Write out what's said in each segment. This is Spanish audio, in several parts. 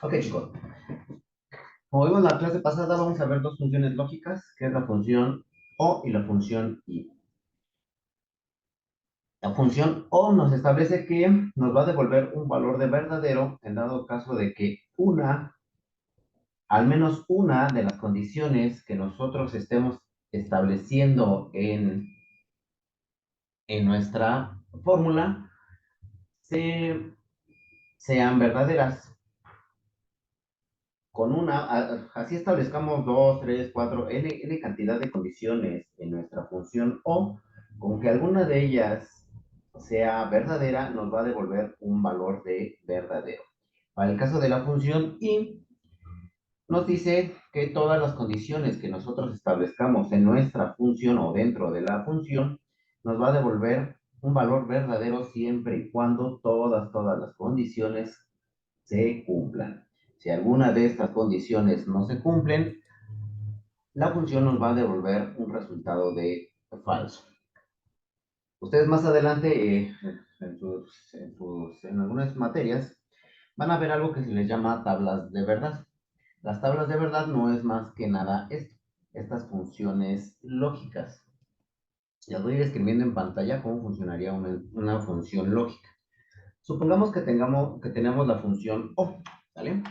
Ok, chicos. Como vimos en la clase pasada, vamos a ver dos funciones lógicas, que es la función O y la función I. La función O nos establece que nos va a devolver un valor de verdadero en dado caso de que al menos una de las condiciones que nosotros estemos estableciendo en nuestra fórmula sean verdaderas. Así establezcamos 2, 3, 4, n cantidad de condiciones en nuestra función O, con que alguna de ellas sea verdadera, nos va a devolver un valor de verdadero. Para el caso de la función I, nos dice que todas las condiciones que nosotros establezcamos en nuestra función o dentro de la función, nos va a devolver un valor verdadero siempre y cuando todas las condiciones se cumplan. Si alguna de estas condiciones no se cumplen, la función nos va a devolver un resultado de falso. Ustedes más adelante, en algunas materias, van a ver algo que se les llama tablas de verdad. Las tablas de verdad no es más que nada estas funciones lógicas. Les voy a ir escribiendo en pantalla cómo funcionaría una función lógica. Supongamos que tenemos la función O, ¿vale?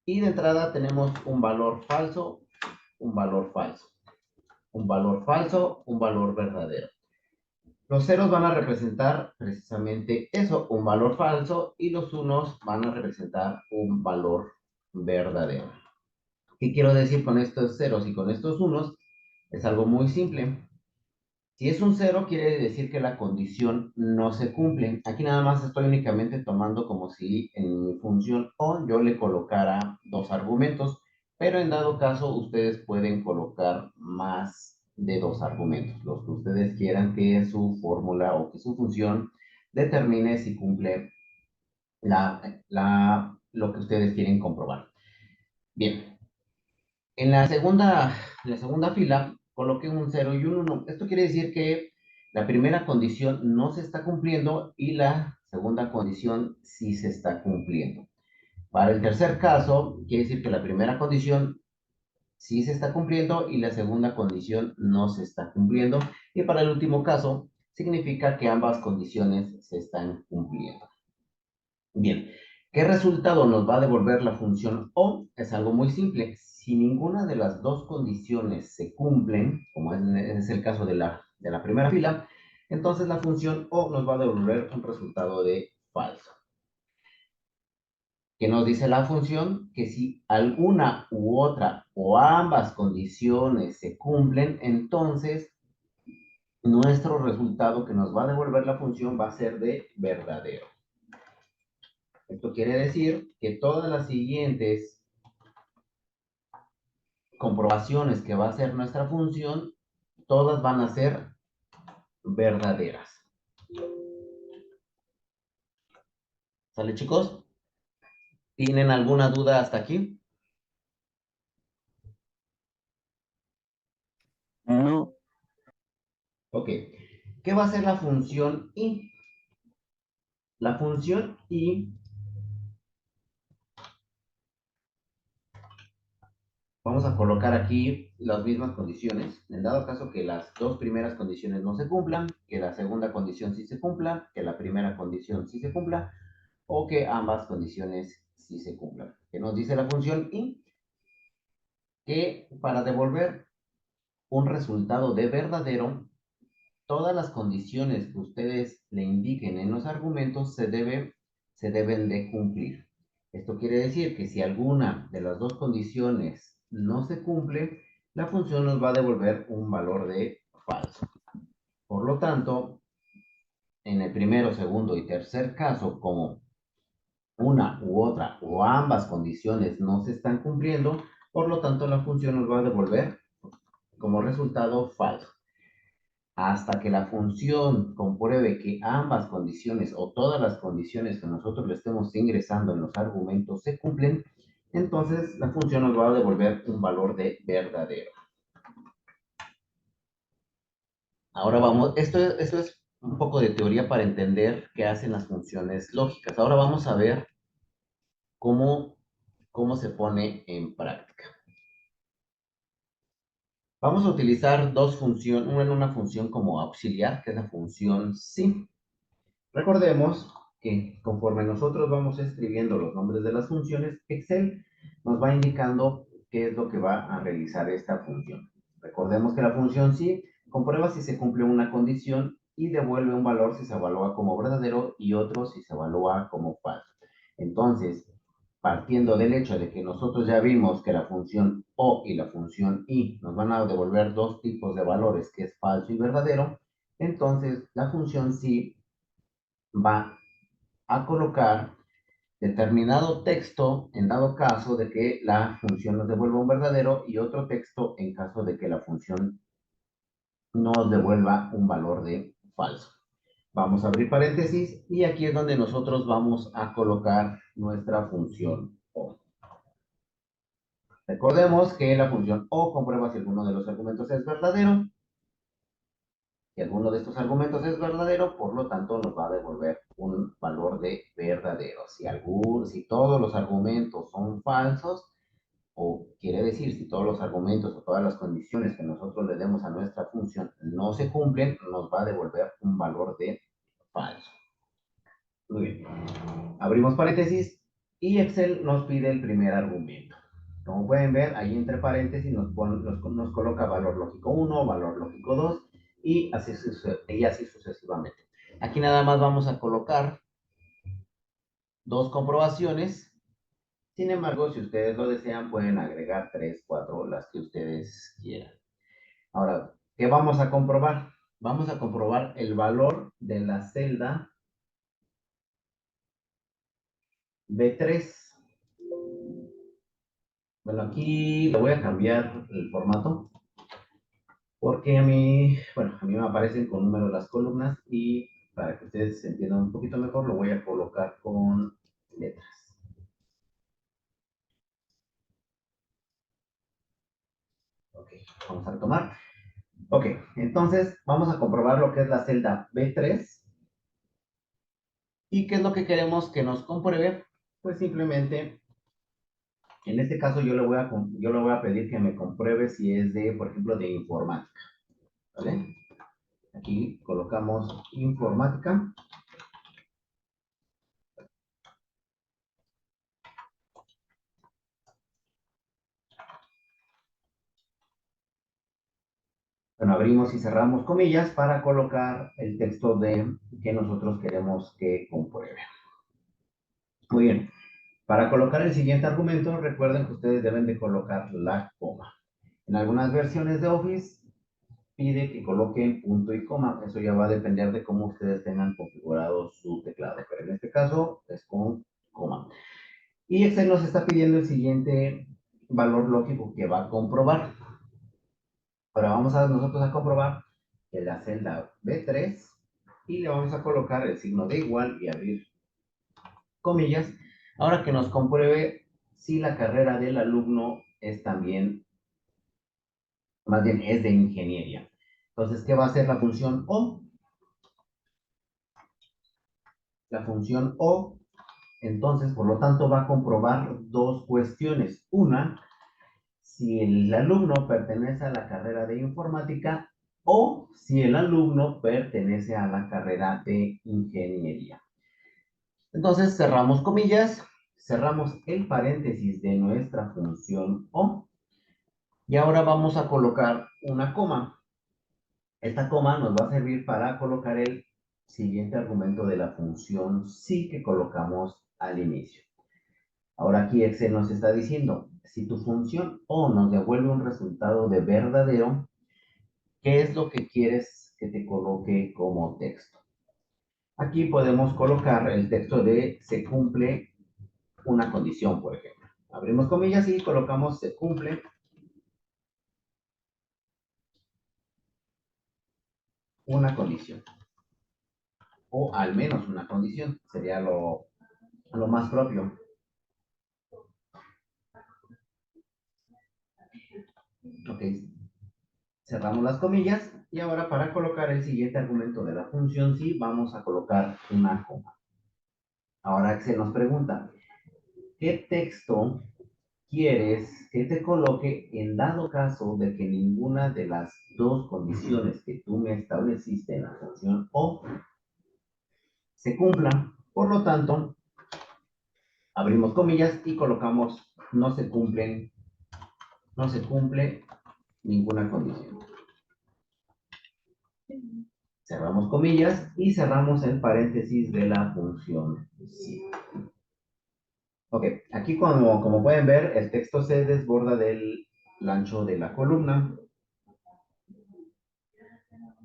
Y de entrada tenemos un valor falso, un valor falso, un valor falso, un valor verdadero. Los ceros van a representar precisamente eso, un valor falso, y los unos van a representar un valor verdadero. ¿Qué quiero decir con estos ceros y con estos unos? Es algo muy simple. Si es un cero, quiere decir que la condición no se cumple. Aquí nada más estoy únicamente tomando como si en mi función O yo le colocara dos argumentos, pero en dado caso ustedes pueden colocar más de dos argumentos, los que ustedes quieran que su fórmula o que su función determine si cumple lo que ustedes quieren comprobar. Bien, en la segunda fila coloqué un cero y un uno. Esto quiere decir que la primera condición no se está cumpliendo y la segunda condición sí se está cumpliendo. Para el tercer caso, quiere decir que la primera condición sí se está cumpliendo y la segunda condición no se está cumpliendo. Y para el último caso, significa que ambas condiciones se están cumpliendo. Bien, ¿qué resultado nos va a devolver la función O? Es algo muy simple. Si ninguna de las dos condiciones se cumplen, como es el caso de la primera fila, entonces la función O nos va a devolver un resultado de falso. ¿Qué nos dice la función? Que si alguna u otra o ambas condiciones se cumplen, entonces nuestro resultado que nos va a devolver la función va a ser de verdadero. Esto quiere decir que todas las siguientes comprobaciones que va a hacer nuestra función, todas van a ser verdaderas. ¿Sale, chicos? ¿Tienen alguna duda hasta aquí? No. Ok. ¿Qué va a hacer la función i? La función i, vamos a colocar aquí las mismas condiciones. En dado caso que las dos primeras condiciones no se cumplan, que la segunda condición sí se cumpla, que la primera condición sí se cumpla, o que ambas condiciones sí se cumplan. ¿Qué nos dice la función i? Que para devolver un resultado de verdadero, todas las condiciones que ustedes le indiquen en los argumentos se deben de cumplir. Esto quiere decir que si alguna de las dos condiciones no se cumple, la función nos va a devolver un valor de falso. Por lo tanto, en el primero, segundo y tercer caso, como una u otra o ambas condiciones no se están cumpliendo, por lo tanto la función nos va a devolver como resultado falso. Hasta que la función compruebe que ambas condiciones o todas las condiciones que nosotros le estemos ingresando en los argumentos se cumplen, entonces la función nos va a devolver un valor de verdadero. Ahora vamos, esto es un poco de teoría para entender qué hacen las funciones lógicas. Ahora vamos a ver cómo se pone en práctica. Vamos a utilizar dos funciones, una función como auxiliar, que es la función sí. Recordemos que conforme nosotros vamos escribiendo los nombres de las funciones, Excel nos va indicando qué es lo que va a realizar esta función. Recordemos que la función sí comprueba si se cumple una condición y devuelve un valor si se evalúa como verdadero y otro si se evalúa como falso. Entonces, partiendo del hecho de que nosotros ya vimos que la función O y la función I nos van a devolver dos tipos de valores, que es falso y verdadero, entonces la función sí va a colocar determinado texto en dado caso de que la función nos devuelva un verdadero y otro texto en caso de que la función nos devuelva un valor de falso. Vamos a abrir paréntesis y aquí es donde nosotros vamos a colocar nuestra función O. Recordemos que la función O comprueba si alguno de los argumentos es verdadero. Si alguno de estos argumentos es verdadero, por lo tanto nos va a devolver un valor de verdadero. Si todos los argumentos son falsos, o quiere decir, si todos los argumentos o todas las condiciones que nosotros le demos a nuestra función no se cumplen, nos va a devolver un valor de falso. Muy bien. Abrimos paréntesis y Excel nos pide el primer argumento. Como pueden ver, ahí entre paréntesis nos coloca valor lógico 1, valor lógico 2 y así sucesivamente. Aquí nada más vamos a colocar dos comprobaciones. Sin embargo, si ustedes lo desean, pueden agregar 3, 4, las que ustedes quieran. Ahora, ¿qué vamos a comprobar? Vamos a comprobar el valor de la celda B3. Bueno, aquí le voy a cambiar el formato porque a mí me aparecen con números las columnas y para que ustedes se entiendan un poquito mejor, lo voy a colocar con letras. Ok, vamos a retomar. Ok, entonces vamos a comprobar lo que es la celda B3. ¿Y qué es lo que queremos que nos compruebe? Pues simplemente, en este caso yo le voy a pedir que me compruebe si es de, por ejemplo, de informática. ¿Vale? Aquí colocamos informática. Bueno, abrimos y cerramos comillas para colocar el texto de que nosotros queremos que compruebe. Muy bien. Para colocar el siguiente argumento, recuerden que ustedes deben de colocar la coma. En algunas versiones de Office pide que coloquen punto y coma. Eso ya va a depender de cómo ustedes tengan configurado su teclado. Pero en este caso es con coma. Y Excel nos está pidiendo el siguiente valor lógico que va a comprobar. Ahora vamos a nosotros a comprobar que la celda B3 y le vamos a colocar el signo de igual y abrir comillas. Ahora que nos compruebe si la carrera del alumno es también, más bien es de ingeniería. Entonces, ¿qué va a hacer la función O? La función O, entonces, por lo tanto, va a comprobar dos cuestiones. Una, si el alumno pertenece a la carrera de informática o si el alumno pertenece a la carrera de ingeniería. Entonces cerramos comillas, cerramos el paréntesis de nuestra función O y ahora vamos a colocar una coma. Esta coma nos va a servir para colocar el siguiente argumento de la función sí que colocamos al inicio. Ahora aquí Excel nos está diciendo, si tu función O nos devuelve un resultado de verdadero, ¿qué es lo que quieres que te coloque como texto? Aquí podemos colocar el texto de se cumple una condición, por ejemplo. Abrimos comillas y colocamos se cumple una condición. O al menos una condición, sería lo más propio. Ok, cerramos las comillas y ahora para colocar el siguiente argumento de la función sí, vamos a colocar una coma. Ahora Excel nos pregunta, ¿qué texto quieres que te coloque en dado caso de que ninguna de las dos condiciones que tú me estableciste en la función O se cumplan? Por lo tanto, abrimos comillas y colocamos no se cumple ninguna condición. Cerramos comillas y cerramos el paréntesis de la función sí. Ok, aquí como pueden ver, el texto se desborda del ancho de la columna.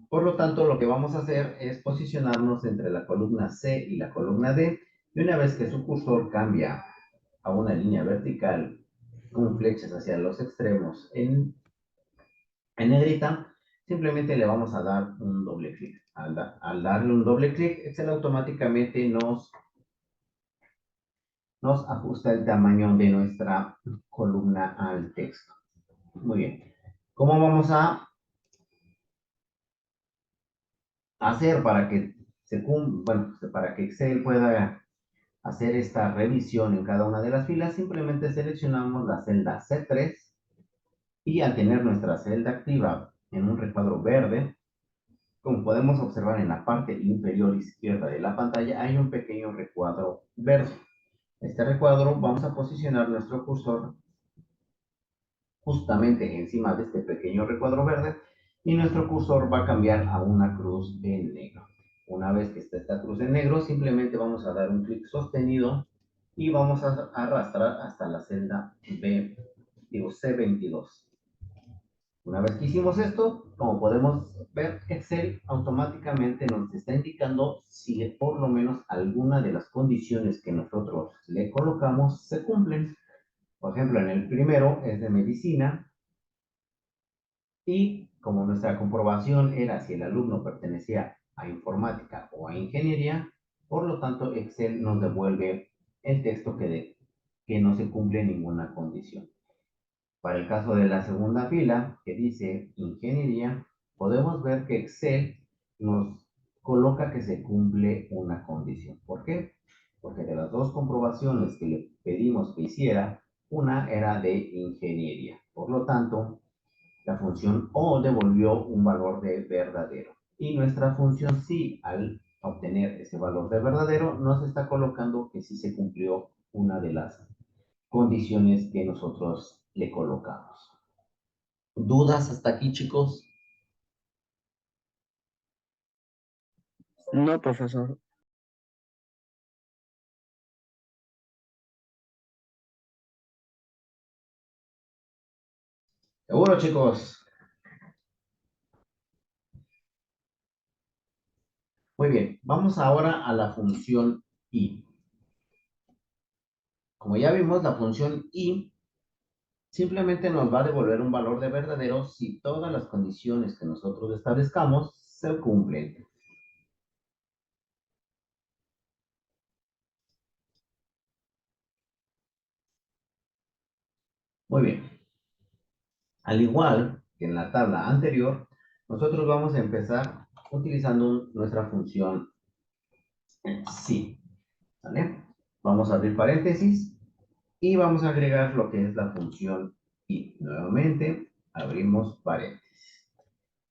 Por lo tanto, lo que vamos a hacer es posicionarnos entre la columna C y la columna D. Y una vez que su cursor cambia a una línea vertical con flechas hacia los extremos en negrita, simplemente le vamos a dar un doble clic. Al darle un doble clic, Excel automáticamente nos ajusta el tamaño de nuestra columna al texto. Muy bien. ¿Cómo vamos a hacer para que para que Excel pueda hacer esta revisión en cada una de las filas? Simplemente seleccionamos la celda C3 y al tener nuestra celda activa en un recuadro verde, como podemos observar en la parte inferior izquierda de la pantalla, hay un pequeño recuadro verde. Este recuadro vamos a posicionar nuestro cursor justamente encima de este pequeño recuadro verde y nuestro cursor va a cambiar a una cruz en negro. Una vez que está esta cruz en negro, simplemente vamos a dar un clic sostenido y vamos a arrastrar hasta la celda C22. Una vez que hicimos esto, como podemos ver, Excel automáticamente nos está indicando si por lo menos alguna de las condiciones que nosotros le colocamos se cumplen. Por ejemplo, en el primero es de medicina y como nuestra comprobación era si el alumno pertenecía a informática o a ingeniería, por lo tanto Excel nos devuelve el texto que no se cumple ninguna condición. Para el caso de la segunda fila, que dice ingeniería, podemos ver que Excel nos coloca que se cumple una condición. ¿Por qué? Porque de las dos comprobaciones que le pedimos que hiciera, una era de ingeniería. Por lo tanto, la función O devolvió un valor de verdadero. Y nuestra función sí, al obtener ese valor de verdadero, nos está colocando que sí se cumplió una de las condiciones que nosotros le colocamos. ¿Dudas hasta aquí, chicos? No, profesor. Seguro, chicos. Muy bien, vamos ahora a la función i. Como ya vimos, la función i simplemente nos va a devolver un valor de verdadero si todas las condiciones que nosotros establezcamos se cumplen. Muy bien. Al igual que en la tabla anterior, nosotros vamos a empezar utilizando nuestra función si. ¿Vale? Vamos a abrir paréntesis y vamos a agregar lo que es la función y. Nuevamente, abrimos paréntesis.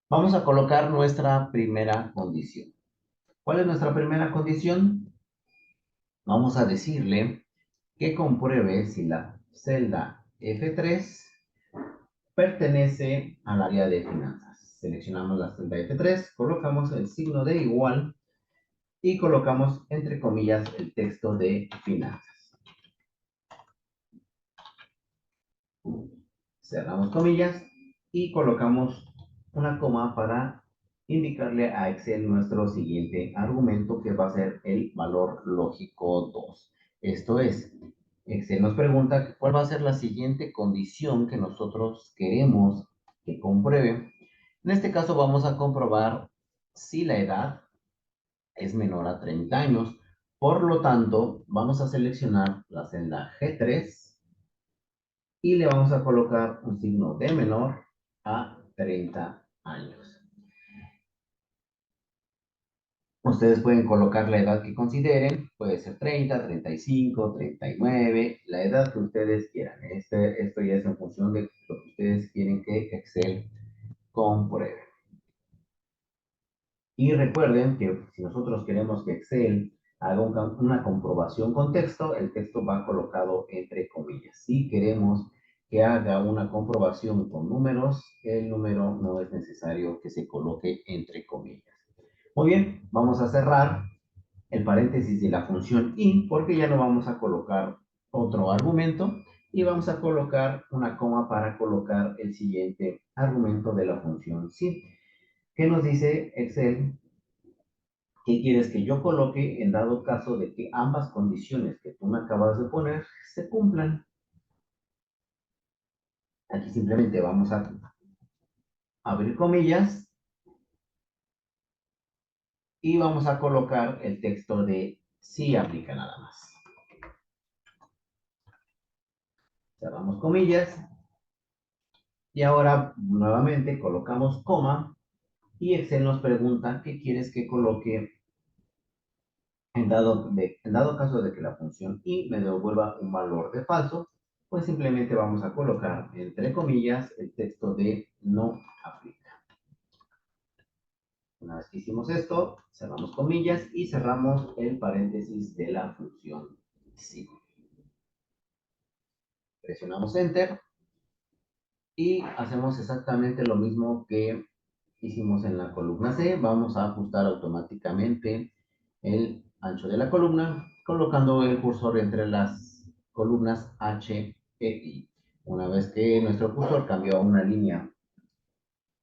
Vamos a colocar nuestra primera condición. ¿Cuál es nuestra primera condición? Vamos a decirle que compruebe si la celda F3 pertenece al área de finanzas. Seleccionamos la celda F3, colocamos el signo de igual y colocamos entre comillas el texto de finanzas. Cerramos comillas y colocamos una coma para indicarle a Excel nuestro siguiente argumento, que va a ser el valor lógico 2. Esto es, Excel nos pregunta cuál va a ser la siguiente condición que nosotros queremos que compruebe. En este caso vamos a comprobar si la edad es menor a 30 años. Por lo tanto, vamos a seleccionar la celda G3 y le vamos a colocar un signo de menor a 30 años. Ustedes pueden colocar la edad que consideren, puede ser 30, 35, 39, la edad que ustedes quieran. Esto ya es en función de lo que ustedes quieren que Excel compruebe. Y recuerden que si nosotros queremos que Excel haga una comprobación con texto, el texto va colocado entre comillas. Si queremos que haga una comprobación con números, el número no es necesario que se coloque entre comillas. Muy bien, vamos a cerrar el paréntesis de la función in porque ya no vamos a colocar otro argumento y vamos a colocar una coma para colocar el siguiente argumento de la función sin. ¿Qué nos dice Excel? ¿Qué quieres que yo coloque en dado caso de que ambas condiciones que tú me acabas de poner se cumplan? Aquí simplemente vamos a abrir comillas y vamos a colocar el texto de sí aplica nada más. Cerramos comillas y ahora nuevamente colocamos coma y Excel nos pregunta qué quieres que coloque en dado caso de que la función y me devuelva un valor de falso, pues simplemente vamos a colocar entre comillas el texto de no aplica. Una vez que hicimos esto, cerramos comillas y cerramos el paréntesis de la función sí. Presionamos Enter y hacemos exactamente lo mismo que hicimos en la columna C. Vamos a ajustar automáticamente el ancho de la columna colocando el cursor entre las columnas H e I. Una vez que nuestro cursor cambió a una línea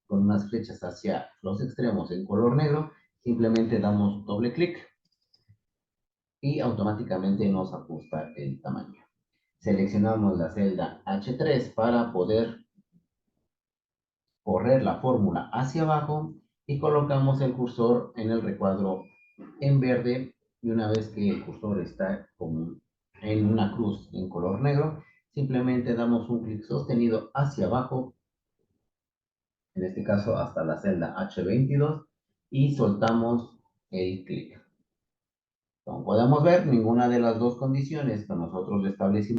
con unas flechas hacia los extremos en color negro, simplemente damos doble clic y automáticamente nos ajusta el tamaño. Seleccionamos la celda H3 para poder correr la fórmula hacia abajo y colocamos el cursor en el recuadro en verde y una vez que el cursor está en una cruz en color negro, simplemente damos un clic sostenido hacia abajo, en este caso hasta la celda H22 y soltamos el clic. Como podemos ver, ninguna de las dos condiciones que nosotros establecimos